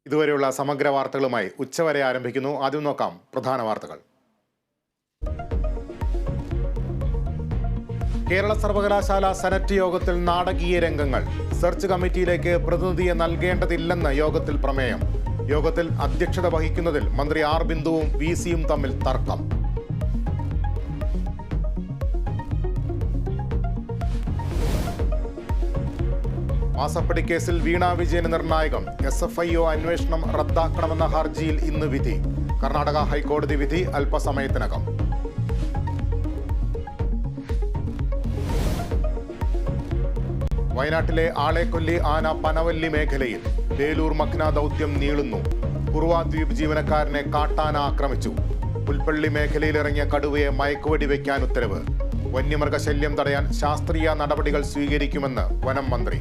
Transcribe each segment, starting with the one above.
ഇതുവരെയുള്ള സമഗ്ര വാർത്തകളുമായി ഉച്ചവരെ ആരംഭിക്കുന്നു. ആദ്യം നോക്കാം പ്രധാന വാർത്തകൾ. കേരള സർവകലാശാല സെനറ്റ് യോഗത്തിൽ നാടകീയ രംഗങ്ങൾ. സെർച്ച് കമ്മിറ്റിയിലേക്ക് പ്രതിനിധിയെ നൽകേണ്ടതില്ലെന്ന് യോഗത്തിൽ പ്രമേയം. യോഗത്തിൽ അധ്യക്ഷത വഹിക്കുന്നതിൽ മന്ത്രി ആർ ബിന്ദുവും VC-യും തമ്മിൽ തർക്കം. മാസപ്പടി കേസിൽ വീണ വിജയന് നിർണായകം. SFIO അന്വേഷണം റദ്ദാക്കണമെന്ന ഹർജിയിൽ ഇന്ന് വിധി. കർണാടക ഹൈക്കോടതി വിധി അല്പസമയത്തിനകം. വയനാട്ടിലെ ആളെക്കൊല്ലി ആന പനവല്ലി മേഖലയിൽ. വേലൂർ മഖ്ന ദൗത്യം നീളുന്നു. കുറുവ ദ്വീപ് ജീവനക്കാരനെ കാട്ടാന ആക്രമിച്ചു. പുൽപ്പള്ളി മേഖലയിലിറങ്ങിയ കടുവയെ മയക്കുവെടി വയ്ക്കാൻ ഉത്തരവ്. വന്യമൃഗശല്യം തടയാൻ ശാസ്ത്രീയ നടപടികൾ സ്വീകരിക്കുമെന്ന് വനം മന്ത്രി.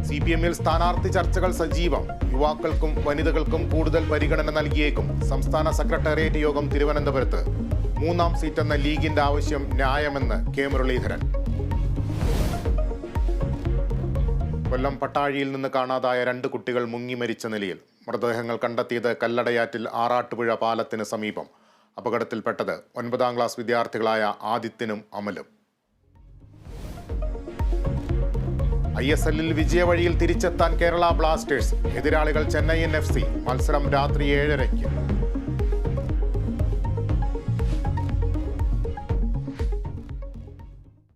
CPM-ൽ സ്ഥാനാർത്ഥി ചർച്ചകൾ സജീവം. യുവാക്കൾക്കും വനിതകൾക്കും കൂടുതൽ പരിഗണന നൽകിയേക്കും. സംസ്ഥാന സെക്രട്ടേറിയറ്റ് യോഗം തിരുവനന്തപുരത്ത്. 3-ാം സീറ്റെന്ന ലീഗിന്റെ ആവശ്യം ന്യായമെന്ന് K. മുരളീധരൻ. കൊല്ലം പട്ടാഴിയിൽ നിന്ന് കാണാതായ 2 കുട്ടികൾ മുങ്ങി മരിച്ച നിലയിൽ. മൃതദേഹങ്ങൾ കണ്ടെത്തിയത് കല്ലടയാറ്റിൽ ആറാട്ടുപുഴ പാലത്തിന് സമീപം. അപകടത്തിൽപ്പെട്ടത് 9-ാം ക്ലാസ് വിദ്യാർത്ഥികളായ ആദിത്യനും അമലും. ISL-ൽ വിജയവഴിയിൽ തിരിച്ചെത്താൻ കേരള ബ്ലാസ്റ്റേഴ്സ്. എതിരാളികൾ ചെന്നൈയിൻ FC. മത്സരം രാത്രി 7:30.